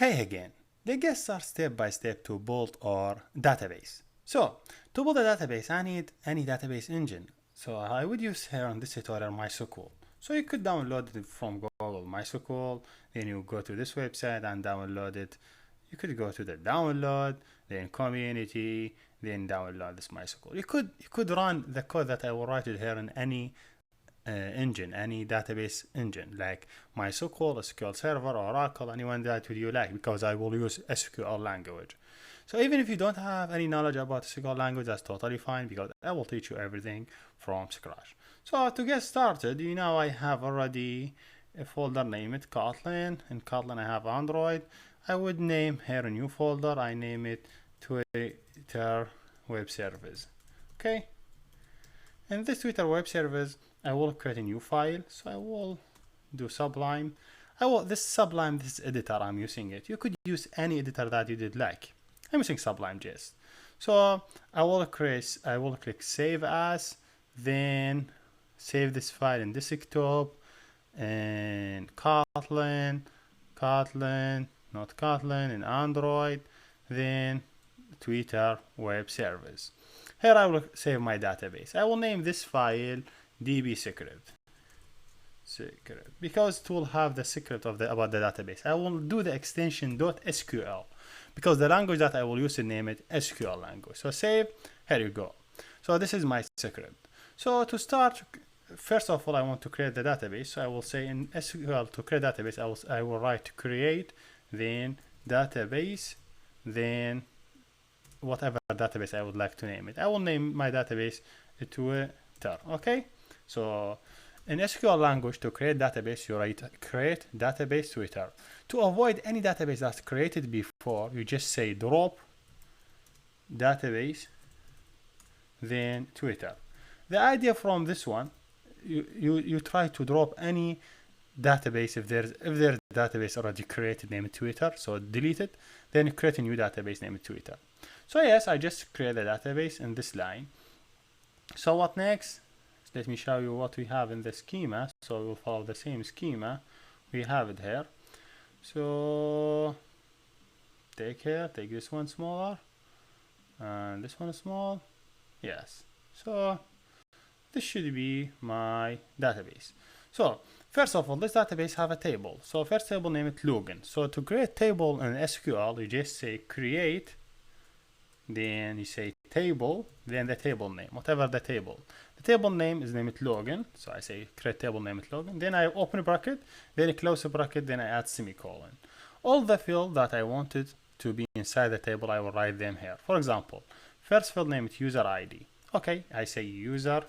Hey again, let's get started step by step to build our database. So, to build a database, I need any database engine. So I would use here on this tutorial MySQL. So you could download it from Google MySQL, then you go to this website and download it. You could go to the download, then community, then download this MySQL. You could run the code that I will write it here in any engine, any database engine like MySQL, SQL Server, Oracle, anyone that you like, because I will use SQL language. So even if you don't have any knowledge about SQL language, that's totally fine, because I will teach you everything from scratch. So to get started, I have already a folder named Kotlin. In Kotlin I have Android. I would name here a new folder. I name it Twitter Web Service. Okay. In this Twitter Web Service, I will create a new file. So I will do Sublime. This editor, I'm using it. You could use any editor that you did like. I'm using Sublime JS. So I will click Save As, then save this file in desktop, and Kotlin, not Kotlin, in Android, then Twitter Web Service. Here I will save my database. I will name this file db secret, because it will have the secret about the database. I will do the extension .sql, because the language that I will use to name it SQL language. So save, here you go. So this is my secret. So to start, first of all, I want to create the database. So I will say in SQL, to create database, I will write create, then database, then whatever database I would like to name it. I will name my database Twitter. Okay. So in SQL language, to create database, you write create database Twitter. To avoid any database that's created before, you just say drop database, then Twitter. The idea from this one, you try to drop any database if there's a database already created named Twitter, so delete it, then create a new database named Twitter. So yes, I just create a database in this line. So what next? Let me show you what we have in the schema. So we'll follow the same schema. We have it here. So take this one smaller, and this one is small. Yes. So this should be my database. So first of all, this database have a table. So first table, name it login. So to create table in SQL, you just say create, then you say table, then the table name, whatever the table. The table name is named login. So I say create table, name it login. Then I open a bracket, then I close a bracket, then I add semicolon. All the fields that I wanted to be inside the table, I will write them here. For example, first field, name it user ID. Okay, I say user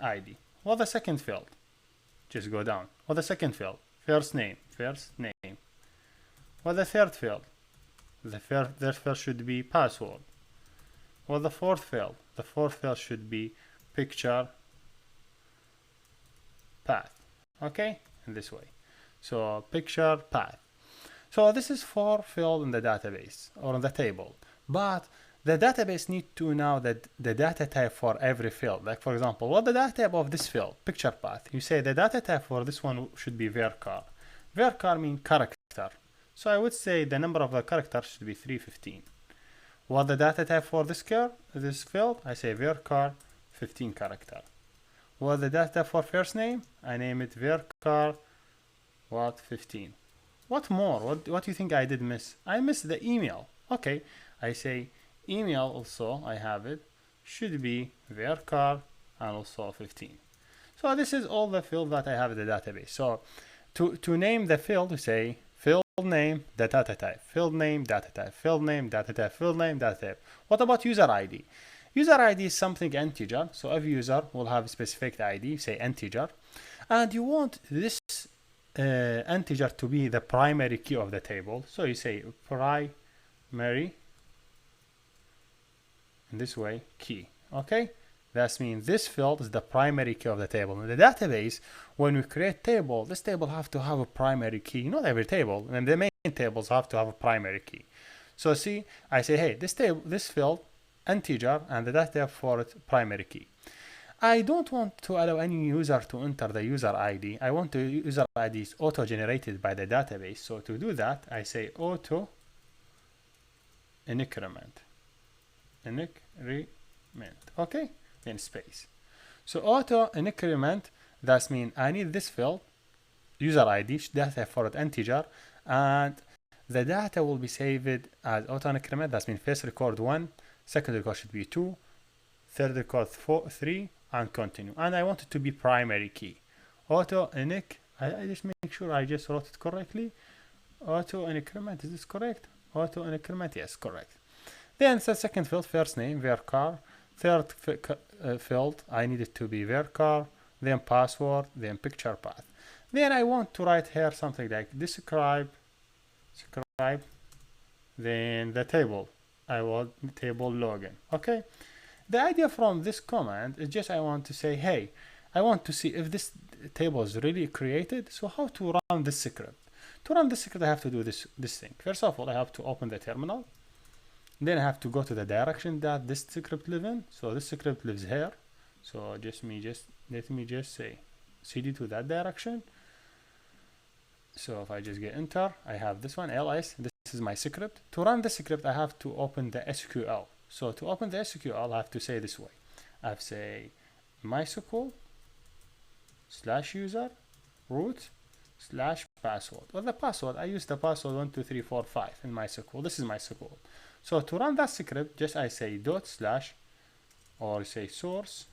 ID. What the second field? Just go down. What the second field? First name. What the third field? The third should be password. What the fourth field? The fourth field should be picture path. Okay, in this way. So picture path. So this is 4 fields in the database or in the table, but the database need to know that the data type for every field. Like for example, what the data type of this field, picture path. You say the data type for this one should be varchar. Varchar means character. So I would say the number of the characters should be 315. What the data type for this field? I say varchar 15 character. What the data type for first name? I name it varchar 15. What more? What do you think I did miss? I missed the email. Okay, I say email also, I have it, should be varchar and also 15. So this is all the field that I have in the database. So to name the field, we say field name, the data type, field name, data type, field name, data type, field name, data type. What about user ID? User ID is something integer. So every user will have a specific ID, say integer, and you want this integer to be the primary key of the table. So you say primary, in this way, key. Okay, that means this field is the primary key of the table. In the database, when we create table, this table have to have a primary key. Not every table, and the main tables have to have a primary key. So see, I say, hey, this field integer, and the data type for it primary key. I don't want to allow any user to enter the user ID. I want the user ID is auto-generated by the database. So to do that, I say auto increment. Okay, then space. So auto increment, that means I need this field, user ID, data for an integer, and the data will be saved as auto increment. That means first record 1, second record should be 2, third record 3, and continue. And I want it to be primary key. Auto inc. I just make sure I just wrote it correctly. Auto increment, is this correct? Auto increment, yes, correct. Then the second field, first name, varchar. Third field, I need it to be varchar, then password, then picture path. Then I want to write here something like describe, then the table. I want table login. Okay. The idea from this command is just I want to say, hey, I want to see if this table is really created. So how to run this script? To run this script, I have to do this thing. First of all, I have to open the terminal. Then I have to go to the direction that this script lives in. So this script lives here. So let me just say cd to that direction. So if I just get enter, I have this one, ls. This is my script. To run the script, I have to open the SQL. So to open the SQL, I have to say this way. I have to say MySQL /user root /password. Well, the password, I use the password 12345 in MySQL. This is MySQL. So to run that script, just I say dot slash, or say source,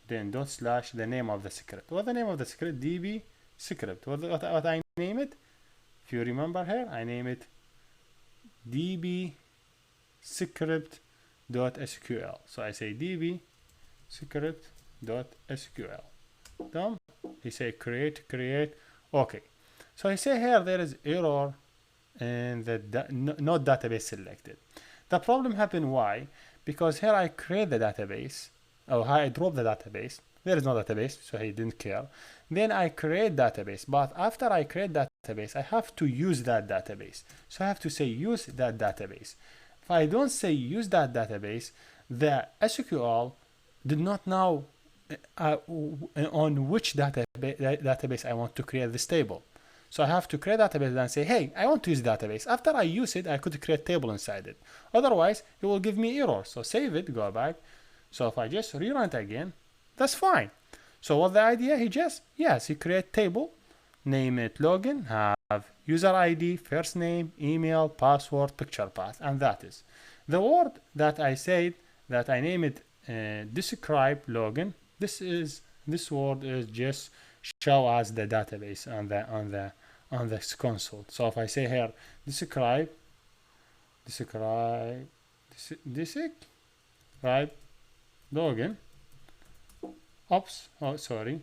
then dot slash the name of the script. What the name of the script? db script. What I name it? If you remember here, I name it db script.sql. So I say db script.sql. Done. He say create. Okay. So I say here there is error and the not database selected. The problem happened why? Because here I create the database, or I drop the database. There is no database, so he didn't care. Then I create database, but after I create database, I have to use that database. So I have to say use that database. If I don't say use that database, the SQL did not know on which database I want to create this table. So I have to create a database and say, hey, I want to use database. After I use it, I could create table inside it. Otherwise, it will give me error. So save it, go back. So if I just rerun it again, that's fine. So what the idea? He create table, name it login, have user ID, first name, email, password, picture path, and that is. The word that I said that I name it describe login. This word is just show us the database on the console. So if I say here describe login. Oops, oh sorry.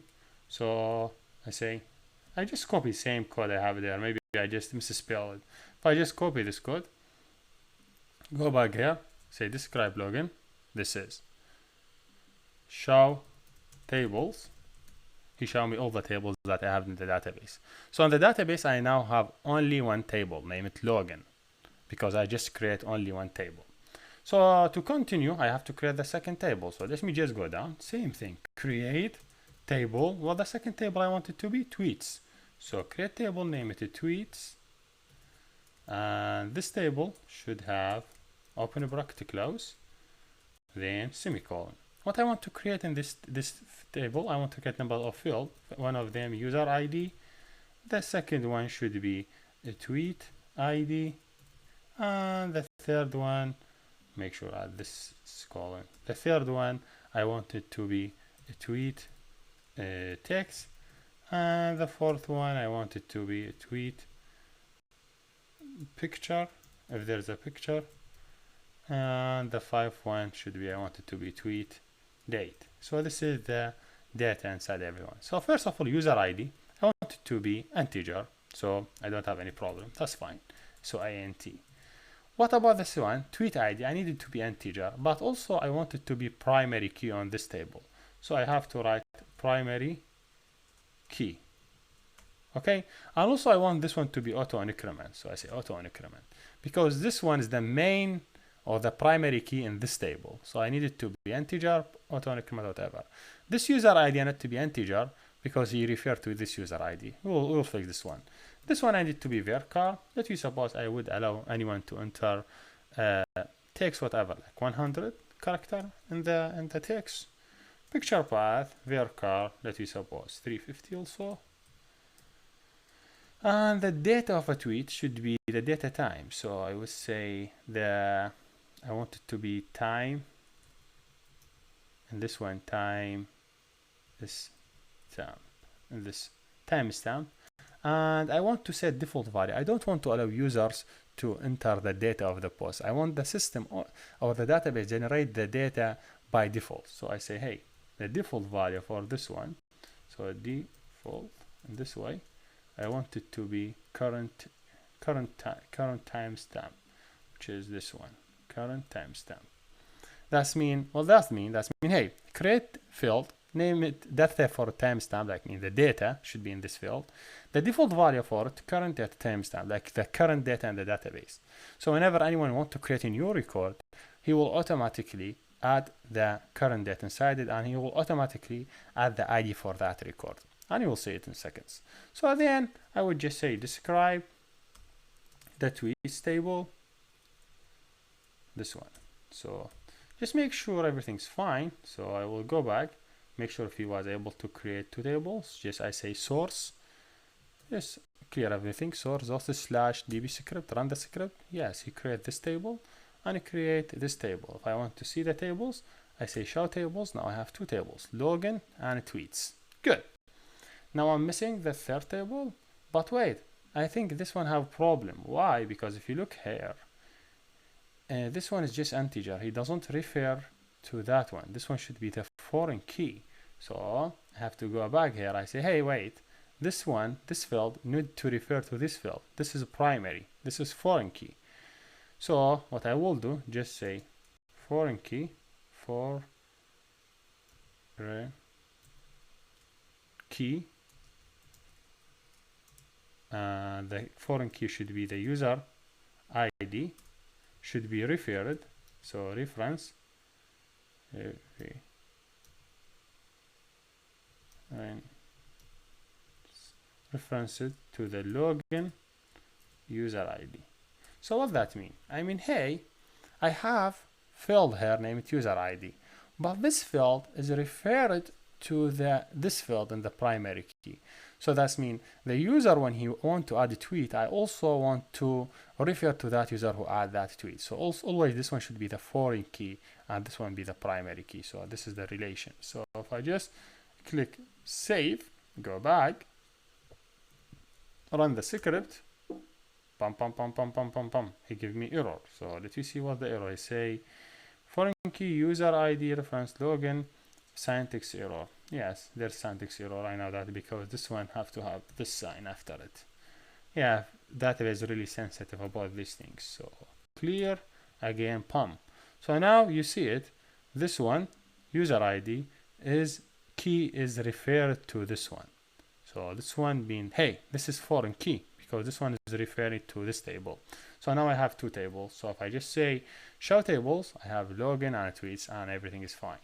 So I say I just copy same code I have there. Maybe I just misspelled it. If I just copy this code, go back here, say describe login. This is show tables. He showed me all the tables that I have in the database. So in the database, I now have only one table, name it login, because I just create only one table. So to continue, I have to create the second table. So let me just go down, same thing, create table. Well, the second table I want it to be tweets. So create table, name it tweets. And this table should have open bracket, close, then semicolon. What I want to create in this table, I want to create number of field. One of them user ID. The second one should be a tweet ID. And the third one, make sure I add this colon. The third one, I want it to be a tweet text. And the fourth one, I want it to be a tweet picture, if there's a picture. And the fifth one should be, I want it to be tweet date. So this is the data inside everyone. So first of all, user ID, I want it to be integer, so I don't have any problem. That's fine. So int. What about this one? Tweet ID, I need it to be integer, but also I want it to be primary key on this table. So I have to write primary key. Okay, and also I want this one to be auto increment. So I say auto increment because this one is the main or the primary key in this table. So I need it to be integer, auto-increment, whatever. This user ID I need to be integer because he referred to this user ID. We'll fix this one. This one I need to be varchar. Let you suppose I would allow anyone to enter text whatever, like 100 character in the text. Picture path varchar, let you suppose 350 also. And the data of a tweet should be the data time. So I would say I want it to be time, and this one time, this stamp, and this timestamp. And I want to set default value. I don't want to allow users to enter the data of the post. I want the system or the database generate the data by default. So I say, hey, the default value for this one, so default in this way, I want it to be current timestamp, which is this one, current timestamp. That's mean, hey, create field, name it data for timestamp, like the data should be in this field. The default value for it, current data timestamp, like the current data in the database. So whenever anyone wants to create a new record, he will automatically add the current data inside it, and he will automatically add the ID for that record. And you will see it in seconds. So at the end, I would just say describe the tweets table, this one. So just make sure everything's fine. So I will go back, make sure if he was able to create two tables. Just I say source, just clear everything. Source also slash db script, run the script. Yes, he create this table and he create this table. If I want to see the tables, I say show tables. Now I have two tables, login and tweets. Good. Now I'm missing the third table, but wait, I think this one have problem. Why? Because if you look here, this one is just integer. He doesn't refer to that one. This one should be the foreign key. So I have to go back here. I say, hey, wait, this one, this field need to refer to this field. This is primary. This is foreign key. So what I will do, just say foreign key for key. The foreign key should be the user ID, should be referred, so reference and reference it to the login user ID. So what that mean? I mean, hey, I have field here named user ID, but this field is referred to this field in the primary key. So that's mean the user, when he want to add a tweet, I also want to refer to that user who add that tweet. So also always this one should be the foreign key and this one be the primary key. So this is the relation. So if I just click save, go back, run the script, pum pum pum pum pum pum pum, he give me error. So let you see what the error is. Say foreign key user ID reference login syntax error. Yes, there's syntax error. I know that because this one have to have this sign after it. Yeah, database is really sensitive about these things. So clear again, pump. So now you see it. This one user ID is key is referred to this one. So this one being, hey, this is foreign key because this one is referring to this table. So now I have two tables. So if I just say show tables, I have login and tweets and everything is fine.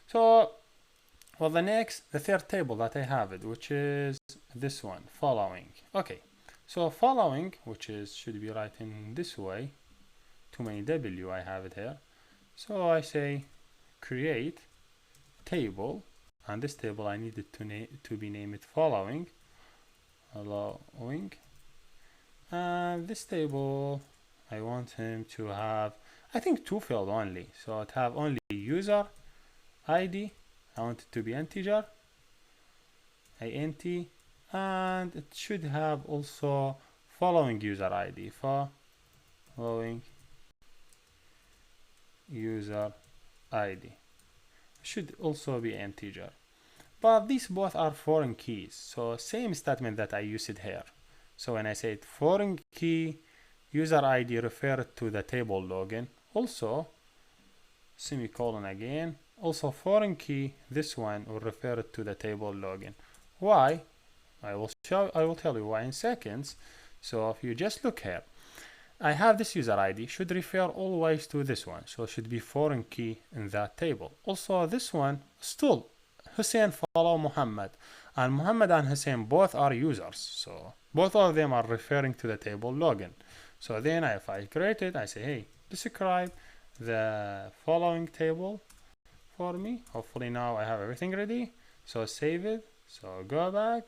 So well, the third table that I have it, which is this one, following. Okay, so following, which is should be written this way, too many W, I have it here. So I say create table, and this table I need it to be named following, and this table I want him to have, I think, two field only. So it have only user ID. I want it to be integer, int, and it should have also following user ID, following user ID. Should also be integer. But these both are foreign keys, so same statement that I used here. So when I said foreign key user ID referred to the table login, also semicolon again, also foreign key, this one will refer to the table login. Why? I will tell you why in seconds. So if you just look here, I have this user ID should refer always to this one, so it should be foreign key in that table. Also this one still Hussein follow Muhammad, and Muhammad and Hussein both are users, so both of them are referring to the table login. So then if I create it, I say, hey, describe the following table for me. Hopefully now I have everything ready. So save it. So go back,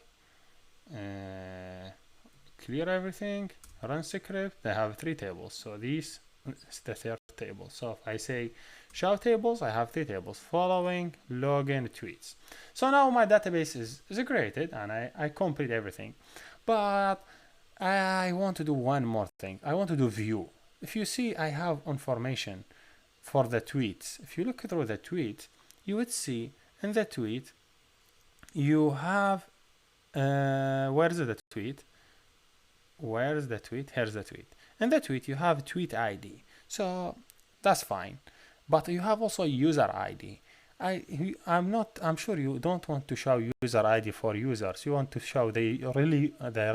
clear everything, run script. They have 3 tables. So this is the 3rd table. So if I say show tables, I have 3 tables: following, login, tweets. So now my database is created and I complete everything. But I want to do one more thing. I want to do view. If you see, I have information for the tweets. If you look through the tweet, you would see in the tweet you have where is the tweet? Where is the tweet? Here's the tweet. In the tweet you have tweet ID, so that's fine. But you have also user ID. I'm sure you don't want to show user ID for users. You want to show the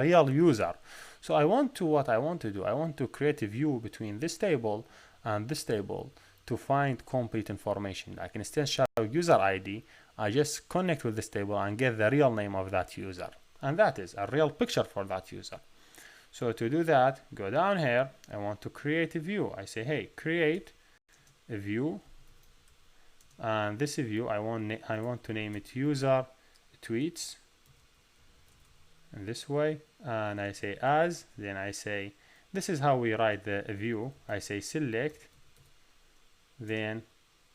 real user. So what I want to do, I want to create a view between this table and this table to find complete information. Like instead of show user ID, I just connect with this table and get the real name of that user. And that is a real picture for that user. So to do that, go down here. I want to create a view. I say, hey, create a view. And this view, I want to name it user tweets in this way. And I say as, then I say, this is how we write the view. I say select, then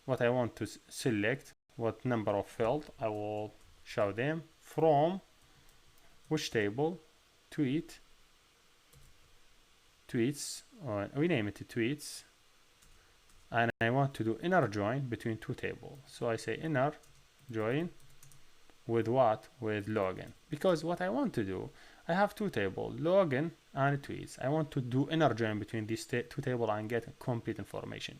what I want to select, what number of fields, I will show them from which table, tweets, we name it tweets, and I want to do inner join between 2 tables. So I say inner join with what? With login. Because what I want to do, I have 2 tables, login and tweets. I want to do inner join between these 2 tables and get complete information.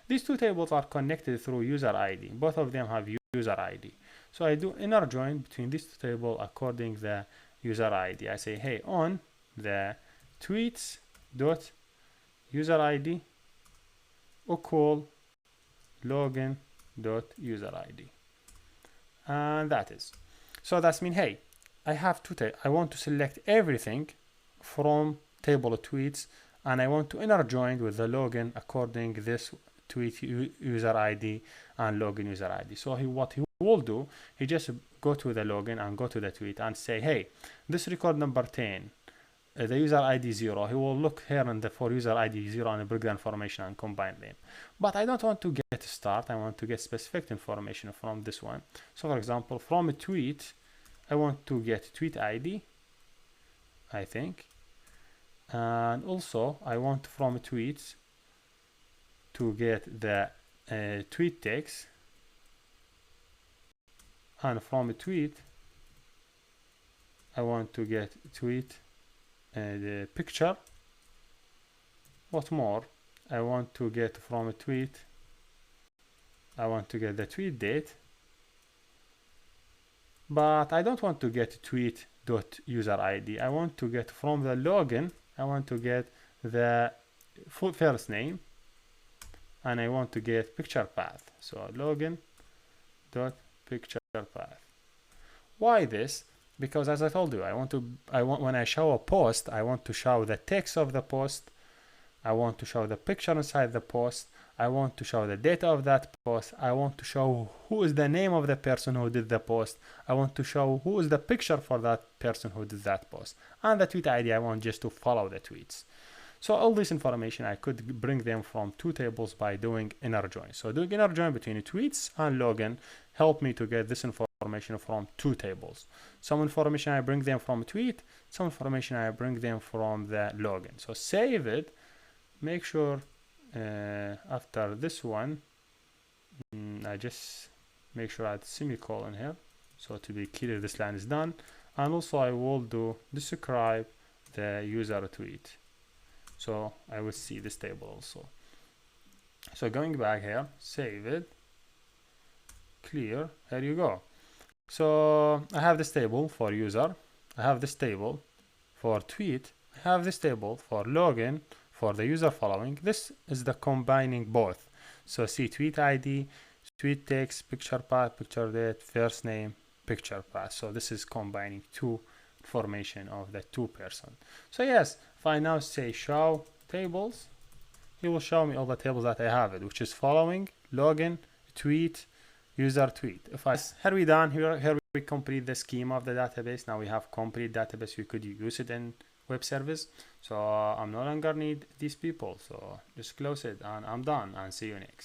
These 2 tables are connected through user ID. Both of them have user ID. So I do inner join between these 2 tables according to the user ID. I say, hey, on the tweets dot user ID equal login dot user ID, and that is. So that's mean, hey, I have I want to select everything from table of tweets, and I want to inner join with the login according this tweet user ID and login user ID. So what he will do, he just go to the login and go to the tweet and say, hey, this record number 10, the user ID 0, he will look here and for user ID 0 and break the information and combine them. But I don't want to get start, I want to get specific information from this one. So for example, from a tweet, I want to get tweet ID, I think. And also I want from tweets to get the tweet text, and from a tweet I want to get tweet the picture. What more? I want to get from a tweet, I want to get the tweet date, but I don't want to get tweet dot user ID. I want to get from the login, I want to get the first name, and I want to get picture path. So login dot picture path. Why this? Because as I told you, I want when I show a post, I want to show the text of the post, I want to show the picture inside the post, I want to show the data of that post, I want to show who is the name of the person who did the post, I want to show who is the picture for that person who did that post, and the tweet ID, I want just to follow the tweets. So all this information, I could bring them from 2 tables by doing inner join. So doing inner join between tweets and login help me to get this information from 2 tables. Some information I bring them from a tweet, some information I bring them from the login. So save it, make sure after this one, I just make sure I add semicolon here. So to be clear, this line is done. And also I will do describe the user tweet. So I will see this table also. So going back here, save it, clear, here you go. So I have this table for user, I have this table for tweet, I have this table for login, for the user following, this is the combining both. So see tweet ID, tweet text, picture path, picture date, first name, picture path. So this is combining two information of the two person. So yes, if I now say show tables, he will show me all the tables that I have it, which is following, login, tweet, user tweet. If I here we done, here we complete the schema of the database. Now we have complete database. We could use it in web service. So I'm no longer need these people. So just close it and I'm done and see you next.